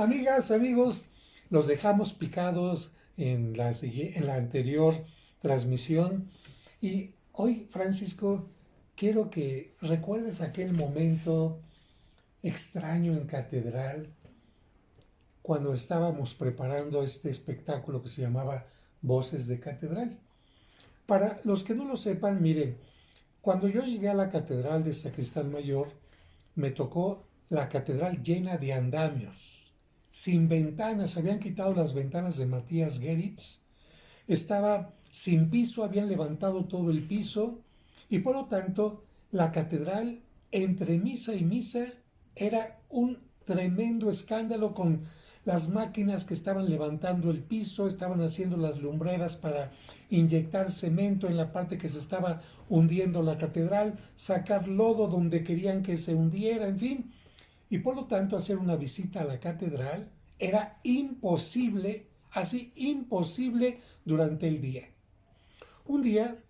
Amigas, amigos, los dejamos picados en la anterior transmisión y hoy, Francisco, quiero que recuerdes aquel momento extraño en Catedral cuando estábamos preparando este espectáculo que se llamaba Voces de Catedral. Para los que no lo sepan, miren, cuando yo llegué a la Catedral de Sacristán Mayor, me tocó la catedral llena de andamios, sin ventanas, habían quitado las ventanas de Matías Geritz, estaba sin piso, habían levantado todo el piso y por lo tanto la catedral entre misa y misa era un tremendo escándalo con las máquinas que estaban levantando el piso, estaban haciendo las lumbreras para inyectar cemento en la parte que se estaba hundiendo la catedral, sacar lodo donde querían que se hundiera, en fin. Y por lo tanto hacer una visita a la catedral era imposible, así imposible durante el día. Un día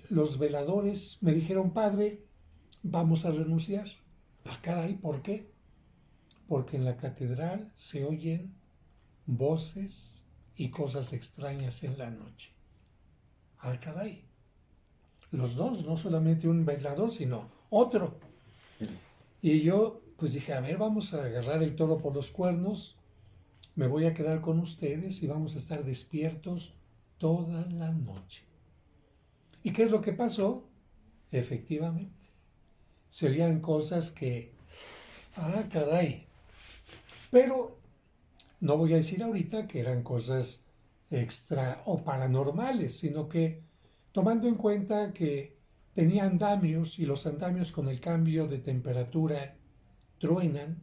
los veladores me dijeron, padre, vamos a renunciar. Ah, caray, ¿por qué? Porque en la catedral se oyen voces y cosas extrañas en la noche. Ah, caray. Los dos, no solamente un velador, sino otro. Y yo pues dije, a ver, vamos a agarrar el toro por los cuernos, me voy a quedar con ustedes y vamos a estar despiertos toda la noche. ¿Y qué es lo que pasó? Efectivamente, se oían cosas que, ah, caray. Pero no voy a decir ahorita que eran cosas extra o paranormales, sino que tomando en cuenta que tenía andamios y los andamios con el cambio de temperatura truenan,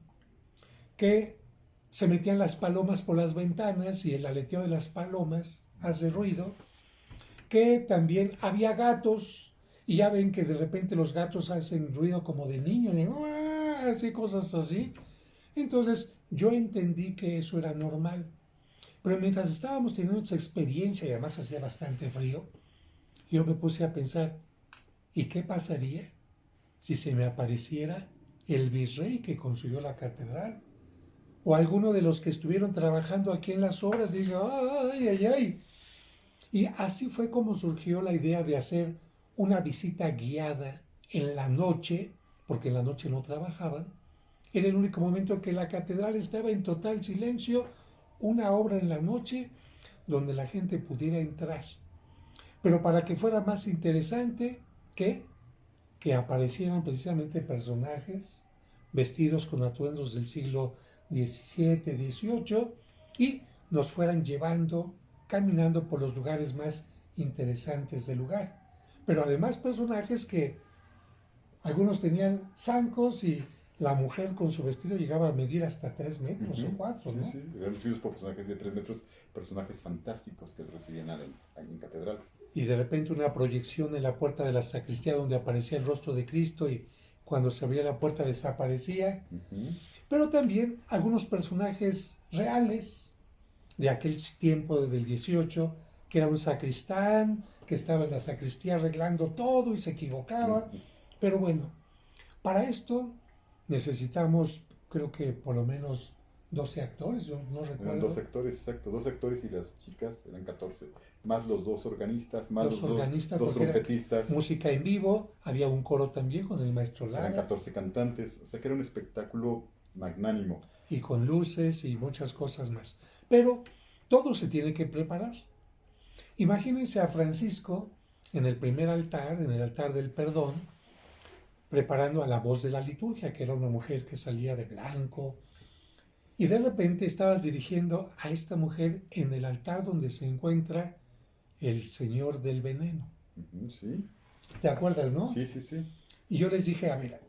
que se metían las palomas por las ventanas y el aleteo de las palomas hace ruido, que también había gatos y ya ven que de repente los gatos hacen ruido como de niño, así cosas así. Entonces yo entendí que eso era normal. Pero mientras estábamos teniendo esa experiencia y además hacía bastante frío, yo me puse a pensar, ¿y qué pasaría si se me apareciera el virrey que construyó la catedral? O alguno de los que estuvieron trabajando aquí en las obras diga, ay, ay, ay. Y así fue como surgió la idea de hacer una visita guiada en la noche, porque en la noche no trabajaban. Era el único momento en que la catedral estaba en total silencio, una obra en la noche donde la gente pudiera entrar. Pero para que fuera más interesante, ¿qué? Que aparecieran precisamente personajes vestidos con atuendos del siglo XVII, XVIII y nos fueran llevando, caminando por los lugares más interesantes del lugar. Pero además personajes que algunos tenían zancos y la mujer con su vestido llegaba a medir hasta 3 metros o 4, ¿no? Sí, sí, eran recibidos por personajes de 3 metros, personajes fantásticos que recibían en catedral. Y de repente una proyección en la puerta de la sacristía donde aparecía el rostro de Cristo y cuando se abría la puerta desaparecía. Pero también algunos personajes reales de aquel tiempo del 18, que era un sacristán, que estaba en la sacristía arreglando todo y se equivocaba. Pero bueno, para esto necesitamos, creo que por lo menos 12 actores, yo no Eran recuerdo. 2 actores, exacto, 2 actores y las chicas eran 14, más los 2 organistas, más Los organistas, dos porque era trompetistas, música en vivo, había un coro también con el maestro eran Lara, 14 cantantes, o sea que era un espectáculo magnánimo. y con luces y muchas cosas más. Pero todo se tiene que preparar. Imagínense a Francisco en el primer altar, en el altar del perdón, preparando a la voz de la liturgia, que era una mujer que salía de blanco, y de repente estabas dirigiendo a esta mujer en el altar donde se encuentra el Señor del Veneno. Sí, ¿Te acuerdas, no? sí, sí, sí. Y yo les dije, a ver,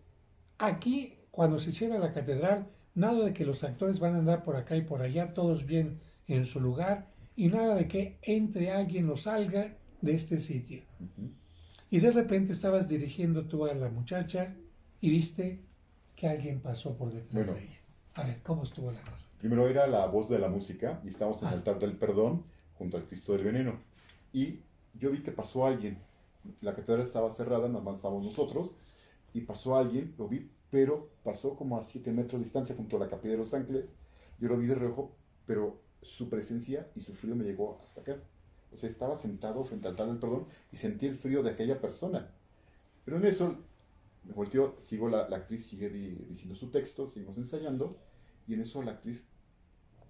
aquí cuando se cierra la catedral, nada de que los actores van a andar por acá y por allá, todos bien en su lugar, y nada de que entre alguien o salga de este sitio. Y de repente estabas dirigiendo tú a la muchacha y viste que alguien pasó por detrás de ella. A ver, ¿cómo estuvo la cosa? Primero era la voz de la música y estábamos en el altar del perdón junto al Cristo del Veneno. Y yo vi que pasó alguien. La catedral estaba cerrada, nada más estábamos nosotros. Y pasó alguien, lo vi pero pasó como a 7 metros de distancia junto a la Capilla de los Ángeles. Yo lo vi de reojo, pero su presencia y su frío me llegó hasta acá. O sea, estaba sentado frente al altar del perdón y sentí el frío de aquella persona. Pero en eso me volteo, sigo la actriz sigue diciendo su texto, seguimos ensayando, y en eso la actriz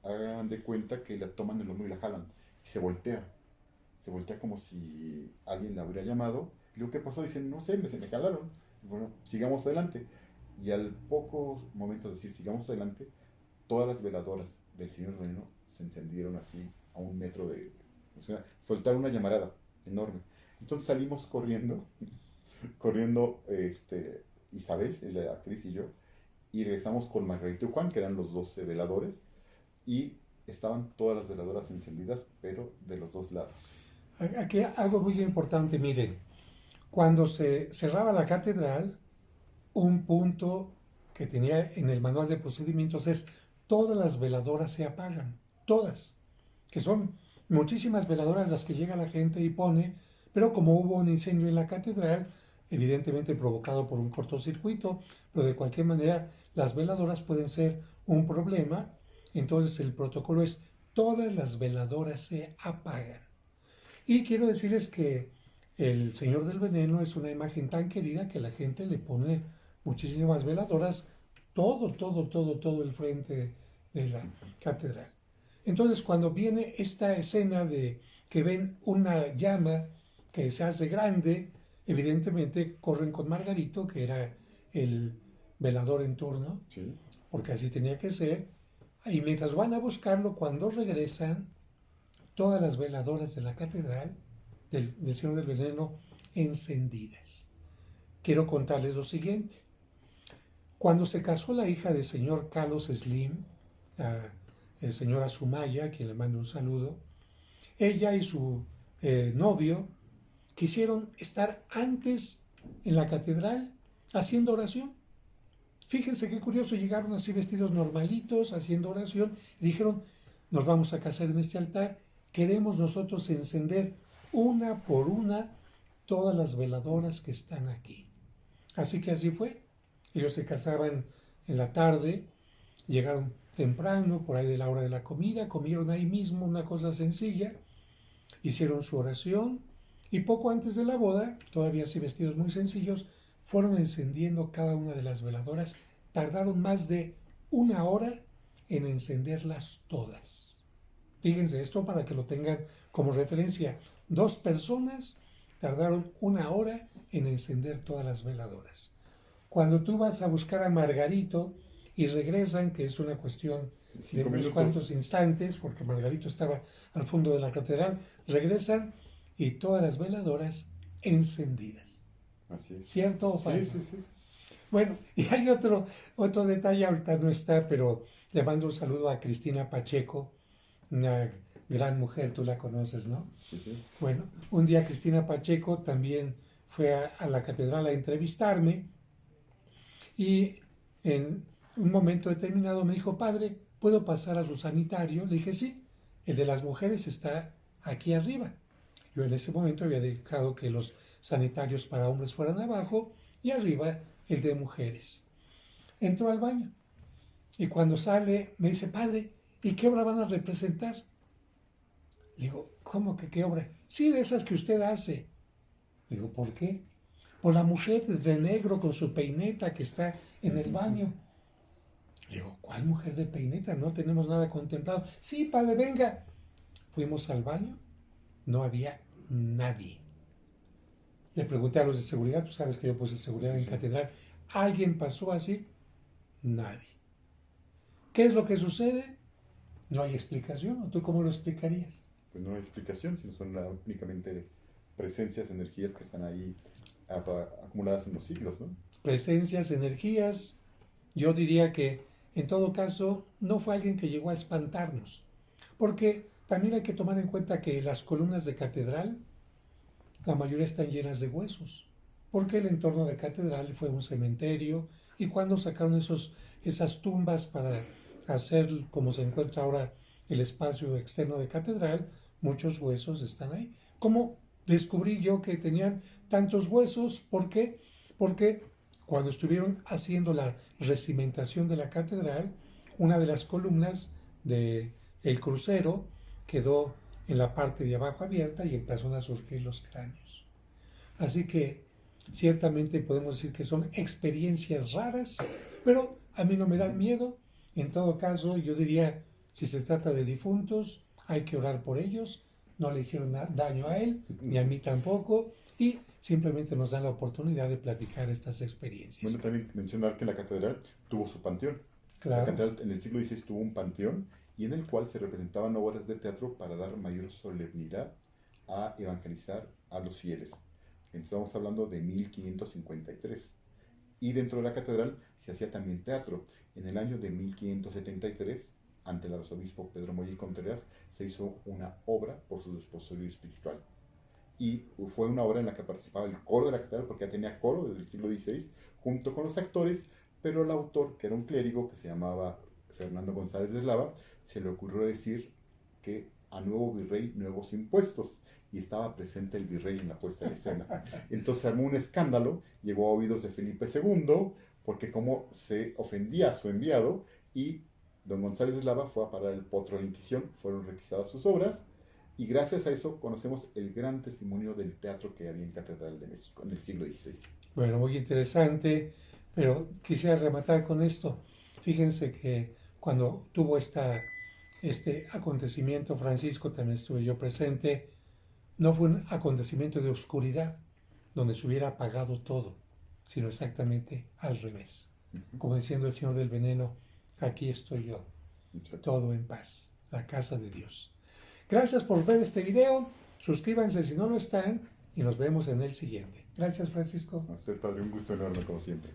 hagan de cuenta que la toman el hombro y la jalan, y se voltea como si alguien la hubiera llamado, y luego ¿qué pasó? Dicen, no sé, se me jalaron, y bueno, sigamos adelante, y al poco momento de decir sigamos adelante, todas las veladoras del Señor Veneno se encendieron así a 1 metro o sea, soltaron una llamarada enorme. Entonces salimos corriendo, corriendo Isabel, la actriz y yo, y regresamos con Margarita y Juan, que eran los 12 veladores, y estaban todas las veladoras encendidas, pero de los dos lados. Aquí algo muy importante, miren, cuando se cerraba la catedral, un punto que tenía en el manual de procedimientos es todas las veladoras se apagan, todas, que son muchísimas veladoras las que llega la gente y pone, pero como hubo un incendio en la catedral, evidentemente provocado por un cortocircuito, pero de cualquier manera las veladoras pueden ser un problema, entonces el protocolo es todas las veladoras se apagan. Y quiero decirles que el Señor del Veneno es una imagen tan querida que la gente le pone muchísimas veladoras, todo el frente de la catedral. Entonces, cuando viene esta escena de que ven una llama que se hace grande, evidentemente corren con Margarito, que era el velador en turno, ¿Sí? porque así tenía que ser, y mientras van a buscarlo, cuando regresan, todas las veladoras de la catedral del Señor del Veneno encendidas. Quiero contarles lo siguiente. Cuando se casó la hija del señor Carlos Slim, el señor Azumaya, a quien le mando un saludo, ella y su novio quisieron estar antes en la catedral haciendo oración. Fíjense qué curioso, llegaron así vestidos normalitos, haciendo oración, y dijeron, nos vamos a casar en este altar, queremos nosotros encender una por una todas las veladoras que están aquí. Así que así fue. Ellos se casaban en la tarde, llegaron temprano, por ahí de la hora de la comida, comieron ahí mismo una cosa sencilla, hicieron su oración y poco antes de la boda, todavía así vestidos muy sencillos, fueron encendiendo cada una de las veladoras. Tardaron más de 1 hora en encenderlas todas. Fíjense esto para que lo tengan como referencia. 2 personas tardaron 1 hora en encender todas las veladoras. Cuando tú vas a buscar a Margarito y regresan, que es una cuestión de unos cuantos instantes, porque Margarito estaba al fondo de la catedral, regresan y todas las veladoras encendidas. Así es. ¿Cierto o falso? Sí. Bueno, y hay otro detalle, ahorita no está, pero le mando un saludo a Cristina Pacheco, una gran mujer, tú la conoces, ¿no? Sí. Bueno, un día Cristina Pacheco también fue a la catedral a entrevistarme y en un momento determinado me dijo, padre, ¿puedo pasar a su sanitario? Le dije, sí, el de las mujeres está aquí arriba. Yo en ese momento había dejado que los sanitarios para hombres fueran abajo y arriba el de mujeres. Entró al baño y cuando sale me dice, padre, ¿y qué obra van a representar? Digo, ¿cómo que qué obra? Sí, de esas que usted hace. Digo, ¿por qué? Por la mujer de negro con su peineta que está en el baño. Digo, ¿cuál mujer de peineta? No tenemos nada contemplado. Sí, padre, venga. Fuimos al baño, no había nadie. Le pregunté a los de seguridad, tú sabes que yo puse seguridad en catedral. ¿Alguien pasó así? Nadie. ¿Qué es lo que sucede? No hay explicación. ¿O tú cómo lo explicarías? Pues no hay explicación, sino son únicamente presencias, energías que están ahí acumuladas en los siglos, ¿no? Presencias, energías. Yo diría que en todo caso no fue alguien que llegó a espantarnos, porque también hay que tomar en cuenta que las columnas de catedral, la mayoría están llenas de huesos, porque el entorno de catedral fue un cementerio y cuando sacaron esas tumbas para hacer como se encuentra ahora el espacio externo de catedral, muchos huesos están ahí. ¿Cómo descubrí yo que tenían tantos huesos? ¿Por qué? Porque cuando estuvieron haciendo la recimentación de la catedral, una de las columnas del crucero quedó en la parte de abajo abierta y empezaron a surgir los cráneos. Así que ciertamente podemos decir que son experiencias raras, pero a mí no me dan miedo. En todo caso, yo diría, si se trata de difuntos, hay que orar por ellos. No le hicieron daño a él, ni a mí tampoco, y simplemente nos dan la oportunidad de platicar estas experiencias. Bueno, también mencionar que la catedral tuvo su panteón. Claro. La catedral en el siglo XVI tuvo un panteón y en el cual se representaban obras de teatro para dar mayor solemnidad a evangelizar a los fieles. Estamos hablando de 1553. Y dentro de la catedral se hacía también teatro. En el año de 1573, ante el arzobispo Pedro Moya y Contreras, se hizo una obra por su desposorio espiritual. Y fue una obra en la que participaba el coro de la catedral, porque ya tenía coro desde el siglo XVI, junto con los actores, pero el autor, que era un clérigo que se llamaba Fernando González de Eslava, se le ocurrió decir que a nuevo virrey, nuevos impuestos, y estaba presente el virrey en la puesta en escena. Entonces armó un escándalo, llegó a oídos de Felipe II, porque como se ofendía a su enviado, y don González de Eslava fue a parar el potro de la Inquisición, fueron requisadas sus obras, y gracias a eso conocemos el gran testimonio del teatro que había en Catedral de México en el siglo XVI. Bueno, muy interesante, pero quisiera rematar con esto. Fíjense que cuando tuvo este acontecimiento, Francisco, también estuve yo presente, no fue un acontecimiento de oscuridad, donde se hubiera apagado todo, sino exactamente al revés. Como diciendo el Señor del Veneno, aquí estoy yo, todo en paz, la casa de Dios. Gracias por ver este video, suscríbanse si no lo están y nos vemos en el siguiente. Gracias, Francisco. A usted, padre, un gusto enorme como siempre.